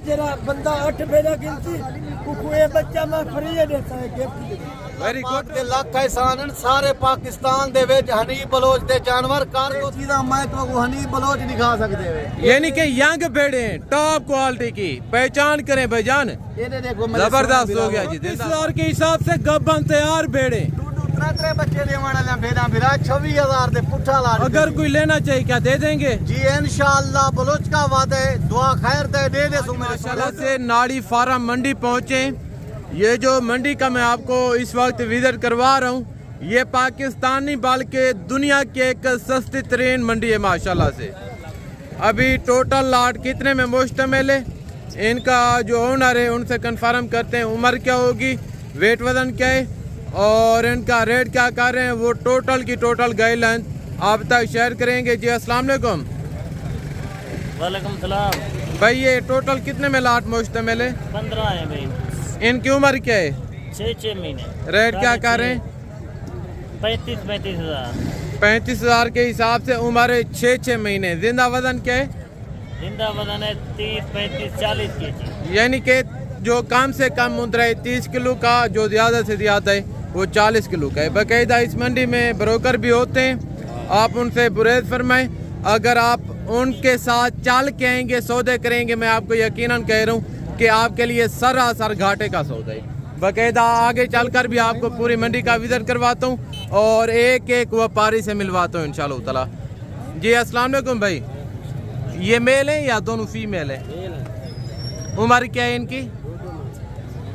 जरा बंदा 8 पैदा गिनती कोई बच्चा मैं फ्री देता है गिफ्ट वेरी गुड के लाख एहसान सारे पाकिस्तान दे विच हनी बलोच दे जानवर कारगो चीज़ां मैं तो हनी बलोच नहीं खा सकते वे यानी कि यंग भेड़े टॉप क्वालिटी की पहचान करें भाईजान। ये देखो जबरदस्त हो गया जी। 30,000 के हिसाब से गब्बन तैयार भेड़े त्रे बच्चे दे वाला भेड़ा फिरा 26,000 दे पुठा ला। अगर कोई लेना चाहिए क्या दे देंगे जी इंशाअल्लाह बलोच का वादे दुआ खैर दे दे माशाल्लाह से नाड़ी फार्म मंडी पहुंचे। ये जो मंडी का मैं आपको इस वक्त विजिट करवा रहा हूँ ये पाकिस्तानी बल्कि दुनिया की एक सस्ती तरीन मंडी है माशाल्लाह से। अभी टोटल लाट कितने में मुश्तमिल है इनका जो ओनर है उनसे कंफर्म करते हैं उम्र क्या होगी वेट वजन क्या है और इनका रेट क्या कर रहे हैं वो टोटल की टोटल गाइडलाइन आप तक शेयर करेंगे। जी अस्सलाम वालेकुम। वालेकुम सलाम भाई ये टोटल कितने में लाट मुश्तमिल है? 15 है भाई। इनकी उम्र क्या है? 6 महीने। रेट क्या कर रहे हैं? 35 हज़ार। 35,000 के हिसाब से उम्र है 6 महीने। जिंदा वजन क्या है? जिंदा वजन है 30 35 40 kg। यानी कि जो कम से कम मुद्रा है 30 किलो का जो ज़्यादा से ज़्यादा है वो 40 किलो का है। बाकायदा इस मंडी में ब्रोकर भी होते हैं आप उनसे बुरेज फरमाएं। अगर आप उनके साथ चल के आएंगे सौदे करेंगे मैं आपको यकीनन कह रहा हूँ कि आपके लिए सरासर घाटे का सौदा है। बाकायदा आगे चलकर भी आपको पूरी मंडी का विजिट करवाता हूँ और एक एक व्यापारी से मिलवाता हूँ इंशाल्लाह ताला। जी अस्सलाम वालेकुम भाई। ये मेल है या दोनों फीमेल है? उम्र क्या है इनकी?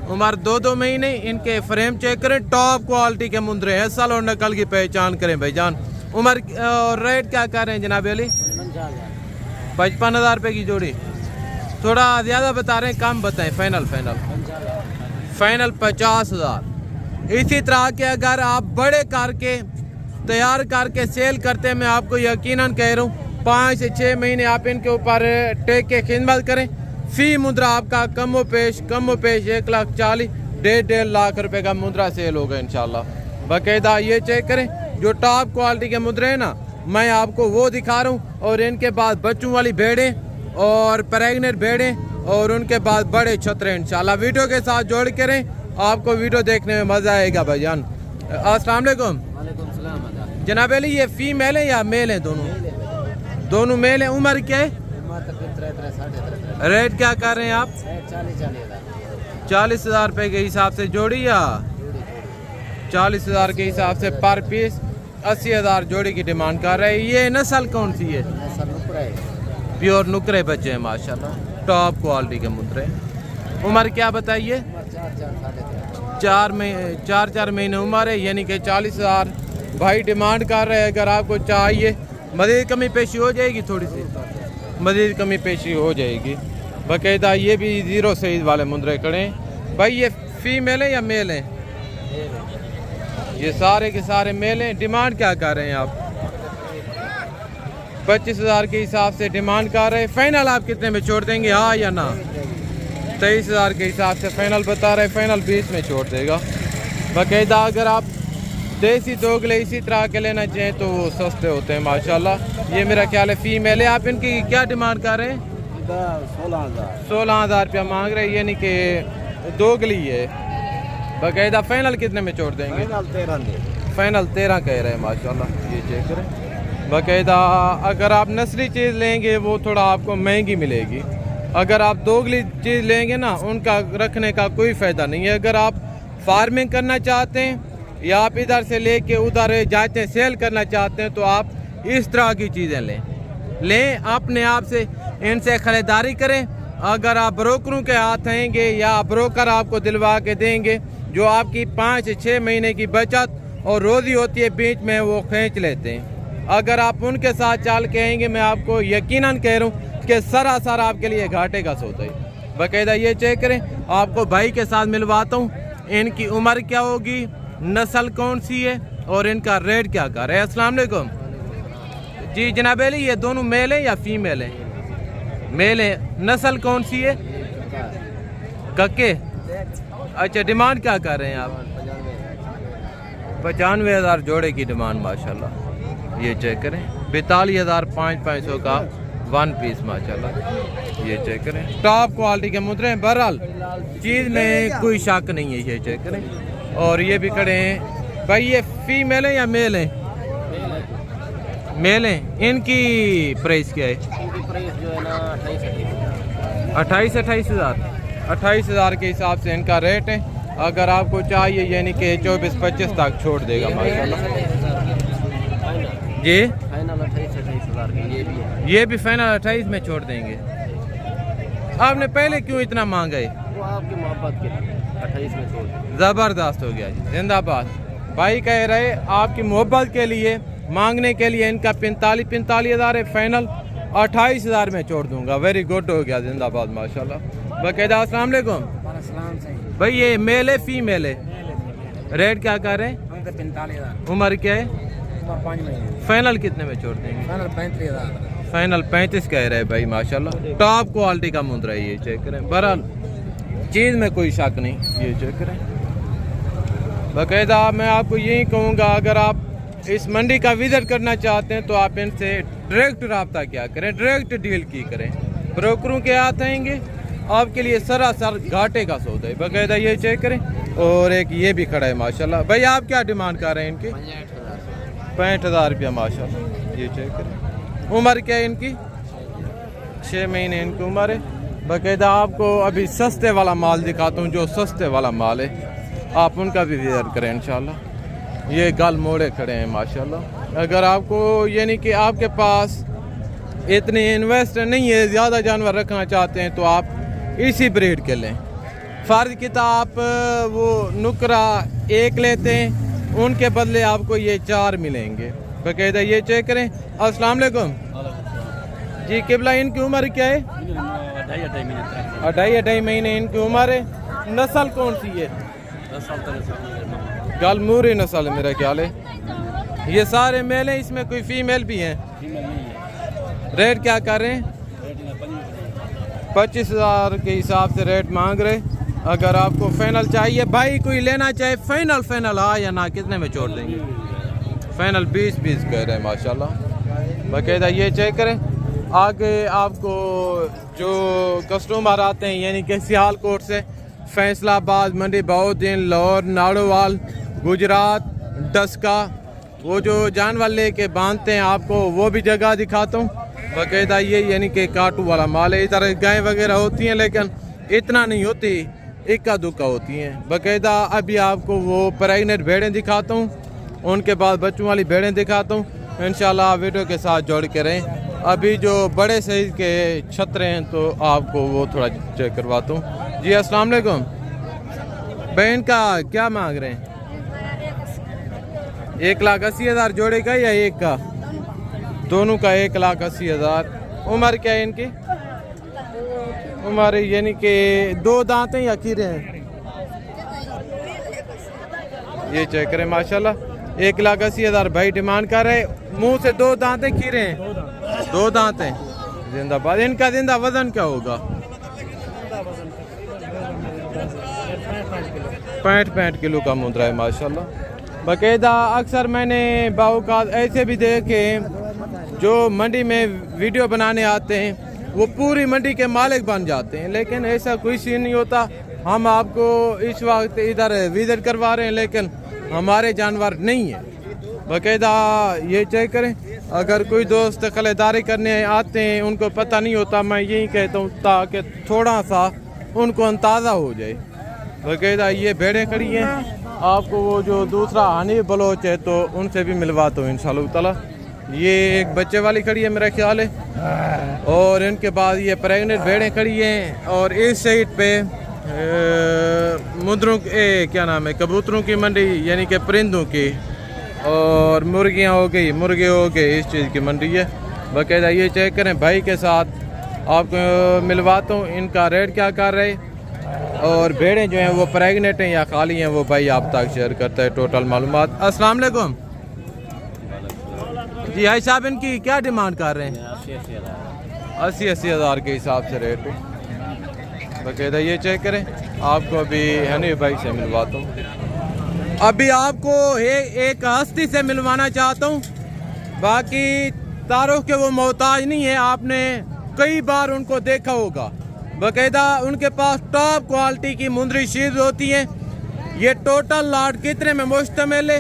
उम्र 2 महीने। इनके फ्रेम चेक करें टॉप क्वालिटी के मुंदरे हैं साल और नकल की पहचान करें भाईजान। उम्र और रेट क्या कर रहे हैं जनाब अली? 55,000 रुपये की जोड़ी। थोड़ा ज़्यादा बता रहे हैं कम बताएं। फाइनल 50,000। इसी तरह के अगर आप बड़े करके तैयार करके सेल करते हैं मैं आपको यकीनन कह रहा हूँ 5 से 6 महीने आप इनके ऊपर टेक के खिदमत करें फी मुद्रा आपका कम व पेश 1,40,000 1.5 लाख रुपए का मुद्रा सेल होगा इंशाल्लाह। बाकायदा ये चेक करें जो टॉप क्वालिटी के मुद्रे हैं ना मैं आपको वो दिखा रहा हूँ और इनके बाद बच्चों वाली भेड़ें और प्रेग्नेंट भेड़ें और उनके बाद बड़े छतरे इंशाल्लाह। वीडियो के साथ जोड़ के रहें आपको वीडियो देखने में मज़ा आएगा भाईजान। अस्सलाम वालेकुम। जनाब अली ये फीमेल है या मेल है? दोनों मेल है। उम्र क्या है? रेट क्या कर रहे हैं आप? 40,000 रुपये के हिसाब से जोड़ी या 40,000 के हिसाब से पर पीस 80,000 जोड़ी की डिमांड कर रहे हैं। ये नस्ल कौन सी है? प्योर नुकरे बच्चे हैं माशाल्लाह टॉप क्वालिटी के मुद्रे। उम्र क्या बताइए? 4 महीने उम्र है यानी कि 40,000 भाई डिमांड कर रहे हैं। अगर आपको चाहिए मज़ीद कमी पेशी हो जाएगी थोड़ी सी मज़ीद कमी पेशी हो जाएगी। बाकायदा ये भी 0 साइज वाले मुंदरे खड़े हैं। भाई ये फीमेल है या मेल है? ये सारे के सारे मेल हैं। डिमांड क्या कर रहे हैं आप? 25,000 के हिसाब से डिमांड कर रहे हैं। फाइनल आप कितने में छोड़ देंगे हाँ या ना? 23,000 के हिसाब से फाइनल बता रहे हैं। फाइनल 20 में छोड़ देगा। बाकायदा अगर आप देसी दोगले इसी तरह के लेना चाहें तो वो सस्ते होते हैं माशाल्लाह। ये मेरा ख्याल है फीमेल है। आप इनकी क्या डिमांड कर रहे हैं? 16,000 रुपया मांग रहे हैं यानी कि दोगली है। बाकायदा फाइनल कितने में छोड़ देंगे? फाइनल 13 कह रहे हैं माशाल्लाह। ये चेक करें। बाकायदा अगर आप नस्ली चीज़ लेंगे वो थोड़ा आपको महंगी मिलेगी। अगर आप दोगली चीज़ लेंगे ना उनका रखने का कोई फ़ायदा नहीं है। अगर आप फार्मिंग करना चाहते हैं या आप इधर से लेके उधर जाते हैं सेल करना चाहते हैं तो आप इस तरह की चीज़ें लें अपने आप से इनसे ख़रीदारी करें। अगर आप ब्रोकरों के हाथ आएंगे या ब्रोकर आपको दिलवा के देंगे जो आपकी 5 से 6 महीने की बचत और रोज़ी होती है बीच में वो खींच लेते हैं। अगर आप उनके साथ चाल के आएंगे मैं आपको यकीनन कह रहा हूँ कि सरासर आपके लिए घाटे का सौदा है। बाकायदा ये चेक करें। आपको भाई के साथ मिलवाता हूँ। इनकी उम्र क्या होगी नस्ल कौन सी है और इनका रेट क्या कर रहे हैं। अस्सलाम वालेकुम। जी जनाब अली ये दोनों मेल है या फीमेल है? मेल है। नस्ल कौन सी है? कक्के। अच्छा डिमांड क्या कर रहे हैं आप? 95,000 जोड़े की डिमांड माशाल्लाह। ये चेक करें। 42,500 का वन पीस माशाल्लाह, ये चेक करें, टॉप क्वालिटी के मुद्रे हैं। बहरहाल चीज़ में कोई शक नहीं है, ये चेक करें। और ये भी खड़े हैं भाई, ये फीमेल है या मेल है? मेल है। इनकी प्राइस क्या है? प्राइस जो है ना 28 हज़ार के हिसाब से इनका रेट है। अगर आपको चाहिए यानी कि 24-25 तक छोड़ देगा माशाल्लाह जी। फाइनल 28 हज़ार के ये भी फाइनल 28 में छोड़ देंगे। आपने पहले क्यों इतना मांगा है? वो आपकी मोहब्बत के 28 में छोड़। ज़बरदस्त हो गया जी, जिंदाबाद। भाई कह रहे आपकी मोहब्बत के लिए मांगने के लिए इनका 45 हज़ार है, फाइनल 28 हज़ार में छोड़ दूंगा। वेरी गुड हो गया, जिंदाबाद माशाल्लाह। बाकायदा अस्सलाम वालेकुम भाई, ये मेल है फीमेल है? रेट क्या कर रहे हैं? 45,000। उम्र क्या है? 5 महीने। फाइनल कितने में छोड़ देंगे? फाइनल 35,000। फाइनल 35 कह रहे हैं भाई माशाल्लाह। टॉप क्वालिटी का मुद्रा है, ये चेक करें। बहरहाल चीज़ में कोई शक नहीं, ये चेक करें। बाकायदा मैं आपको यही कहूँगा, अगर आप इस मंडी का विजिट करना चाहते हैं तो आप इनसे डायरेक्ट रब्ता क्या करें, डायरेक्ट डील की करें। ब्रोकरों के हाथ आएंगे आपके लिए सरासर घाटे का सौदा है। बाकायदा ये चेक करें। और एक ये भी खड़ा है माशाल्लाह। भाई आप क्या डिमांड कर रहे हैं इनकी? 65,000 रुपया माशाल्लाह, ये चेक करें। उम्र क्या है इनकी? 6 महीने इनकी उम्र है। बाकायदा आपको अभी सस्ते वाला माल दिखाता हूँ, जो सस्ते वाला माल है आप उनका भी विजिट करें इंशाल्लाह। ये गल मोड़े खड़े हैं माशाल्लाह। अगर आपको यानी कि आपके पास इतने इन्वेस्ट नहीं है, ज़्यादा जानवर रखना चाहते हैं, तो आप इसी ब्रीड के लें। फ़र्ज की आप वो नुकरा एक लेते हैं, उनके बदले आपको ये 4 मिलेंगे। बाकायदा ये चेक करें। अस्सलाम वालेकुम जी। किबला इनकी उम्र क्या है? 2.5 महीने इनकी उम्र है। नस्ल कौन सी है? गलमूरी नस्ल है मेरा ख्याल है। ये सारे मेल हैं, इसमें कोई फीमेल भी हैं? रेट क्या कर रहे हैं? 25,000 के हिसाब से रेट मांग रहे। अगर आपको फाइनल चाहिए, भाई कोई लेना चाहे फाइनल हाँ या ना, कितने में छोड़ देंगे? फाइनल 20 कह रहे हैं माशाल्लाह। बाकायदा ये चेक करें। आगे आपको जो कस्टमर आते हैं यानी कि सियालकोट से, फैसलाबाद, मंडी बहाउद्दीन, लाहौर, नाड़ोवाल, गुजरात, डस्का, वो जो जानवर लेके बांधते हैं आपको वो भी जगह दिखाता हूँ। बाकायदा ये यानी कि काटू वाला माल है। इधर गाय वगैरह होती हैं लेकिन इतना नहीं होती, इक्का दुक्का होती हैं। बाकायदा अभी आपको वो प्रेग्नेंट भेड़ें दिखाता हूँ, उनके बाद बच्चों वाली भेड़ें दिखाता हूँ। इंशाल्लाह वीडियो के साथ जोड़ के रहें। अभी जो बड़े साइज के छतरे हैं तो आपको वो थोड़ा चेक करवाता हूँ जी। अस्सलाम वालेकुम। बहन का क्या मांग रहे हैं? 1,80,000 जोड़े का या एक का? दोनों का 1,80,000। उम्र क्या है इनकी? उम्र यानी कि 2 दांत हैं या खीरे हैं? ये चेक करें माशाल्लाह। 1,80,000 भाई डिमांड कर रहे। मुंह से 2 दांत हैं, खीरे हैं? 2 दांत हैं, जिंदाबाद। इनका जिंदा वजन क्या होगा? 65 किलो का मुद्रा है माशाल्लाह। बाकायदा अक्सर मैंने बावकात ऐसे भी देखे जो मंडी में वीडियो बनाने आते हैं, वो पूरी मंडी के मालिक बन जाते हैं, लेकिन ऐसा कोई सीन नहीं होता। हम आपको इस वक्त इधर विजिट करवा रहे हैं लेकिन हमारे जानवर नहीं है। बाकायदा ये चेक करें। अगर कोई दोस्त खरीदारी करने आते हैं, उनको पता नहीं होता, मैं यही कहता हूँ ताकि थोड़ा सा उनको अंदाज़ा हो जाए। बाकायदा ये भेड़ें खड़ी हैं। आपको वो जो दूसरा हनीफ बलोच है तो उनसे भी मिलवाता हूँ इंशाल्लाह ताला। ये एक बच्चे वाली खड़ी है मेरा ख्याल है, और इनके बाद ये प्रेग्नेंट भेड़ें खड़ी हैं। और इस साइड पे मुद्रों क्या नाम है, कबूतरों की मंडी यानी कि परिंदों की, और मुर्गियाँ हो गई, मुर्गे हो गए, इस चीज़ की मंडी है। बाकायदा ये चेक करें। भाई के साथ आपको मिलवाता हूँ, इनका रेट क्या कर रहे, और भेड़ें जो हैं वो प्रेग्नेंट हैं या खाली हैं, वो भाई आप तक शेयर करता है टोटल मालूमात। अस्सलाम वालेकुम जी। भाई साहब इनकी क्या डिमांड कर रहे हैं? 80,000 के हिसाब से रेट है। बाकायदा ये चेक करें। आपको अभी हनीफ भाई से मिलवाता हूँ। अभी आपको एक हस्ती से मिलवाना चाहता हूँ, बाकी तारुफ के वो मोहताज नहीं है। आपने कई बार उनको देखा होगा। बाकायदा उनके पास टॉप क्वालिटी की मुंदरी शीर होती हैं। ये टोटल लाट कितने में मुश्तमिल है?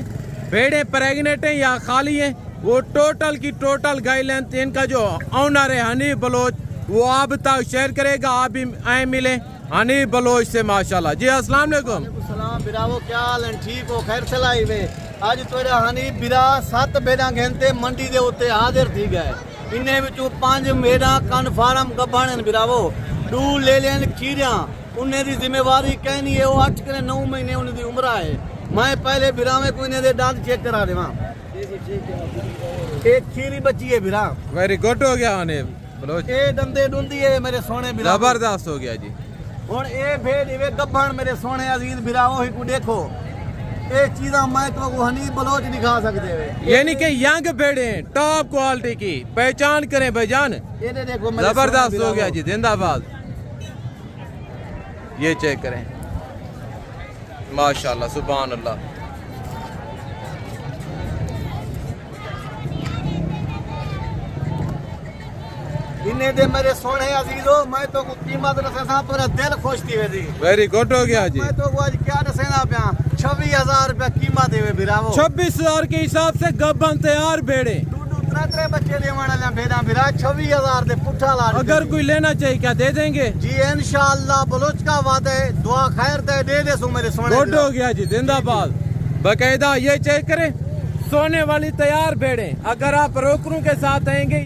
भेड़ें प्रेगनेंट हैं या खाली हैं? वो टोटल की टोटल गाइडलाइन इनका जो ऑनर है हनीफ बलोच, वो आप तक शेयर करेगा। आप भी आए मिले हनीफ बलोच से माशाल्लाह जी। अस्सलाम वालेकुम। सलाम बिरावो, क्या हाल है? ठीक हो? खैर चलाई वे आज तेरा हनीफ बिरा 7 भेड़ा घंटे मंडी दे उत्ते हाजिर थी गए। इन्हें विचों 5 भेड़ा कन्फर्म गब्बान बिरावो, 2 ले लेन खीरिया। उन्हें दी जिम्मेवारी कहनी है, वो 8 के 9 महीने उन्हें दी उम्र है। मैं पहले बिरा में कोई ने दांत चेक करा देवा। एक खीरी बची है बिरा, वेरी गुड हो गया हनीफ बलोच, ए दंदे डुंदी है मेरे सोने बिरा, जबरदस्त हो गया जी। और ए भेड़ इवे गब्बान मेरे सोने अजीज बिरावो ही को देखो। ये चीज़ा मैं तो वो हनीफ बलोच दिखा सकते हैं। यानी कि यंग भेड़े टॉप क्वालिटी की पहचान करें भाईजान। ये देखो मेरे जबरदस्त सोने हो गया बिरावो। जी, जिंदाबाद। ये चेक करें माशाल्लाह सुभान अल्लाह। इन्हें दे मेरे सोने अजीजो, मैं तो को कीमत रसे सा पूरा दिल खुश थी वे। वेरी गुड हो गया जी। मैं तो आज क्या रसेना पिया 26,000 रुपया कीमत देवे बिरावो। 26,000 के हिसाब से गब्बन तैयार भेड़े। 2-3 बच्चे दे वाला भेड़ा बिरा 26,000 दे पुठा ला। अगर कोई लेना चाहिए क्या दे देंगे? जी इंशाअल्लाह बलोच का वादा है, दुआ खैर दे दे सो मेरे सोने। गुड हो गया जी, जिंदाबाद। बाकायदा ये चेक करें सोने वाली तैयार भेड़े। अगर आप रोकरू के साथ आएंगे